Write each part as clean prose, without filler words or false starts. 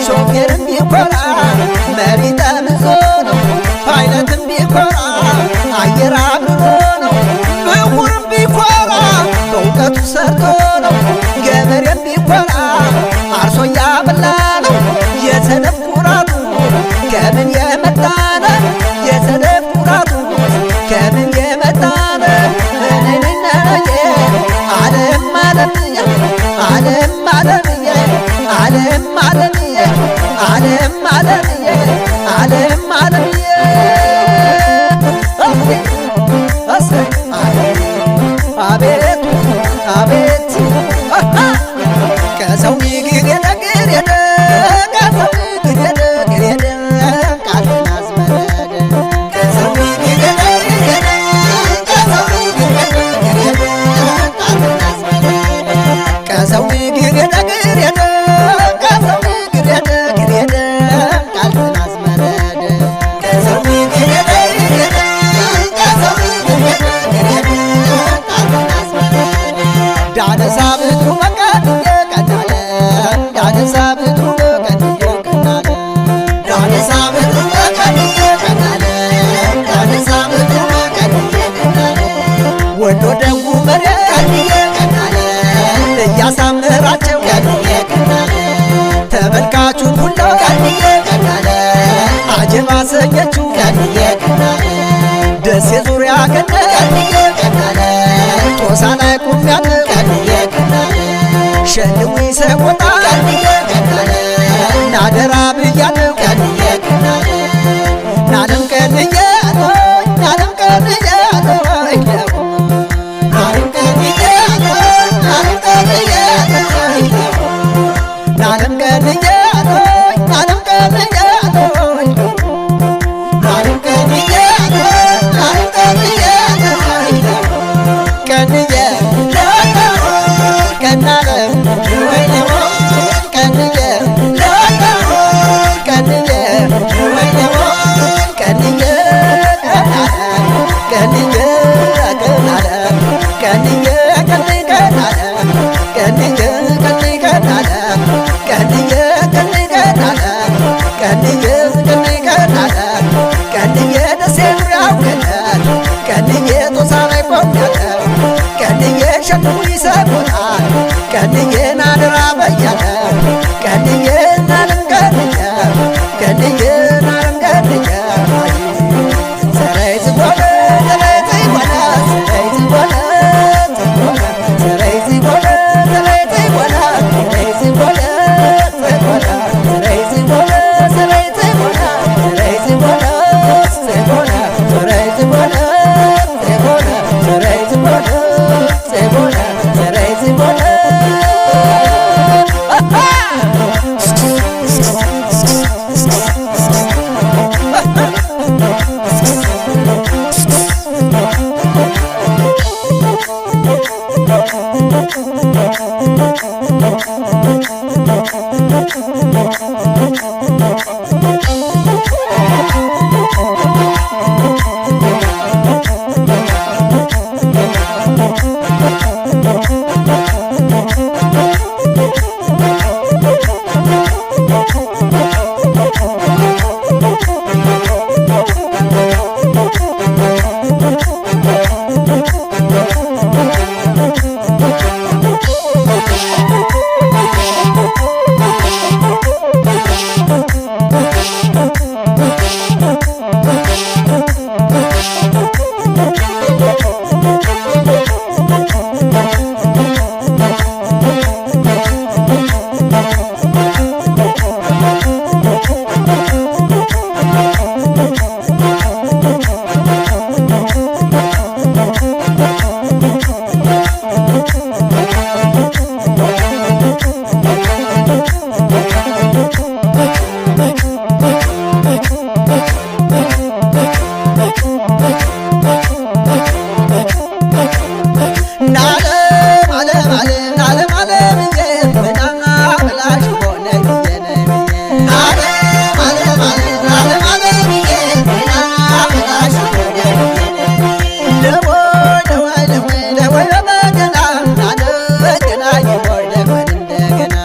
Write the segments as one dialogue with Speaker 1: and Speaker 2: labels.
Speaker 1: ሾፌርም ቢኮራ መሪ ጠምዞ ነው ፓይለትም ቢኮራ አየር አብሮ ነው ምሁርም ቢኮራ በእውቀቱ ሰርቶ ነው ገበሬም ቢኮራ አርሶ ያበላ ነው የሰነፍ ኩራቱ ከምን የመጣ ነው የሰነፍ ኩራቱ ከምን የመጣ ነው ምንነየ ዓለም ዓለምየ ዓለም ዓለምየ ዓለም ዓለምየ ዓለም ዓለምየ ዓለም ዓለምየ አቤቱ አቤት ከሰው ግሬደ ግሬደ ከሰው ግሬደ ግሬደ ቃልን አዝመረደ ከሰው ግሬደ ግሬደ ከሰው ግሬደ ግሬደ ቃልን አዝመረደ ከሰው ግሬደ ግሬደ ከሰው ግሬደ ግሬደ ቃልን አዝመረደ ከሰው ግሬደ ግሬደ ከሰው ግሬደ ግሬደ ቃልን አዝመረደ ዳነሳ ብቱ መቀድየ ቀናለ ዳነሳ ብቱ መቀድየ ቀናለ ዳነሳ ብቱ መቀድየ ቀናለ ዳነሳ ብቱ መቀድየ ቀናለ ወሎ ደጉ መሬ ቀድየ ቀናለ እያሳምራቸው ቀድየ ቀናለ ተመልካቹን ሁሉ ቀድየ ቀናለ አጀብ አሰኘችው ቀድየ ቀናለ ደሴ ዙሪያ ገነ ቀድየ ቀናለ ጦሳ ላይ ቁሚያለሁ ቀድየ ቀናለ ሸልሙ ሰቆጣ ቀድየ ቀናለ ናደራ ብያለሁ ቀድየ ቀናለ ናለም ቀድየ ናለም ቀድየ ናለም ቀድየ ናለም ቀድየ ናለም ቀድየ ናለም ቀድየ ናለም ቀድየ ናለም ቀድየ ቀድየ ቀናለ ወይኔሞ ቀድየ ቀድየ ወይኔሞ ቀድየ ቀድየ ቀናለ ቀድየ ቀድየ ቀናለ ቀድየ ቀድየ ቀናለ ቀድየ ቀድየ ቀናለ ቀድየ ቀድየ ቀናለ ቀድየ ደሴ ዙሪያው ገነት ቀድየ ጦሳ ላይ ቆሜያለሁ ቀድየ ሸልሙ ይሰቁታል ቀድየ ናደራ በያለሁ ቀድየ ናለም ቀድየ ቀድየ ናለም ቀድየ ሰረይ ዝጎለ ሰረይ ዝጎለ ሰረይ ዝጎለ ሰረይ ዝጎለ ሰረይ ዝጎለ ሰረይ ዝጎለ ሰረይ ዝጎለ ሰረይ ዝጎለ ሰረይ ዝጎለ ሰረይ ዝጎለ ሰረይ ዝጎለ ሰረይ ዝጎለ
Speaker 2: እንደገና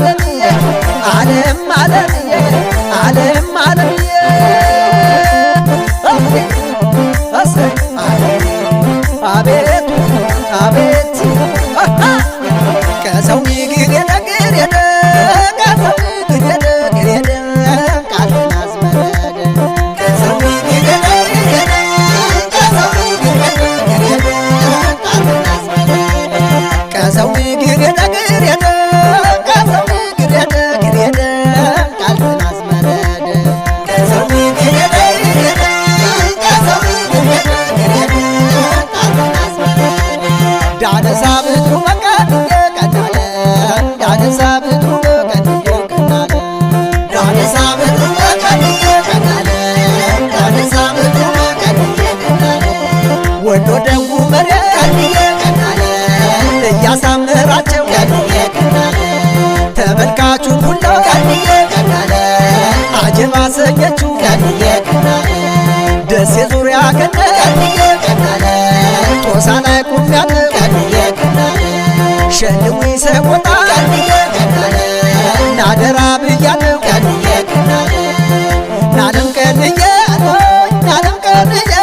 Speaker 1: ዓለምዬ ዓለም ዓለምዬ ዓለም ዓለምዬ አቤቱ አቤት ከሰው ግሬደ ግሬደ ከሰው ግሬደ ግሬደ ቃልን አዝመረደ ከሰው ግሬደ ግሬደ ከሰው ግሬደ ግሬደ ቃልን አዝመረደ ከሰው ግሬደ ግሬደ ከሰው ግሬደ ግሬደ ቃልን አዝመረደ ከሰው ግሬደ ግሬደ ከሰው ግሬደ ግሬደ ቃልን አዝመረደ ዳነሳ ብትሩ መቀድየ ቀናለ ዳነሳ ብትሩ መቀድየ ቀናለ ዳነሳ ብትሩ መቀድየ ቀናለ ዳነሳ ብትሩ መቀድየ ቀናለ ወሎ ደጉ መሬት ቀድየ ቀናለ እያሳመራቸው ቀድየ ቀናለ ተመልካቹን ሁሉ ቀድየ ቀናለ አጀብ አሰኘችው ቀድየ ቀናለ ደሴ ዙሪያ ገነ ቀድየ ቀናለ ጦሳ ላይ ቁሚያለ ቀድየ ቀናለ ሸልሙ ሰቆጣ ቀድየ ቀናለ ናደራ ብያለው ቀድየ ቀናለ ናለም ቀድየ ናለም ቀድየ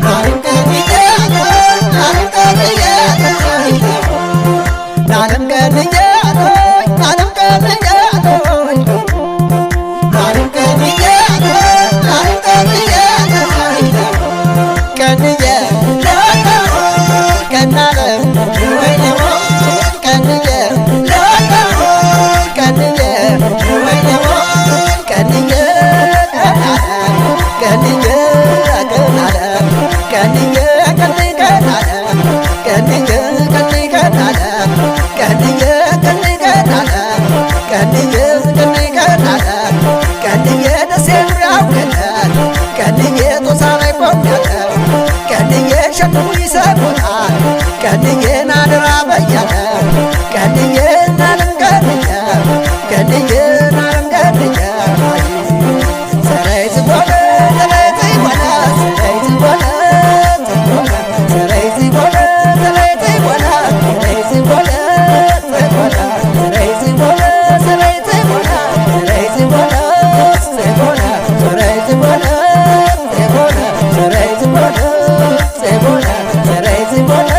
Speaker 1: ናለም ቀድየ ናለም ቀድየ ናለም ቀድየ ናለም ቀድየ ናለም ቀድየ ናለም ቀድየ ቀድየ ቀናለ ወይኔሞ ቀንየ ቀንየ ወይኔሞ ቀንየ ቀንየ ቀናለ ቀንየ ቀንይ ቀናለ ቀንየ ቀንይ ቀናለ ቀንየ ቀንይ ቀናለ ቀንየ ቀንይ ቀናለ ቀንየ ደሴ ዙሪያው ገነት ቀንየ ጦሳ ላይ ቆሜያለሁ ቀንየ ሸክሙ ይሰቁታል ቀንየ ናደራ በያለው ቀንየ ናለም ቀንየ ቀንየ ናለም ቀንየ ሰረይ ዝቦለ ሰረይ ዝቦለ ሰረይ ዝቦለ ሰረይ ዝቦለ ሰረይ ዝቦለ ሰረይ ዝቦለ ሰረይ ዝቦለ ሰረይ ዝቦለ ሰረይ ዝቦለ ሰረይ ዝቦለ ሰረይ ዝቦለ ሰረይ ዝቦለ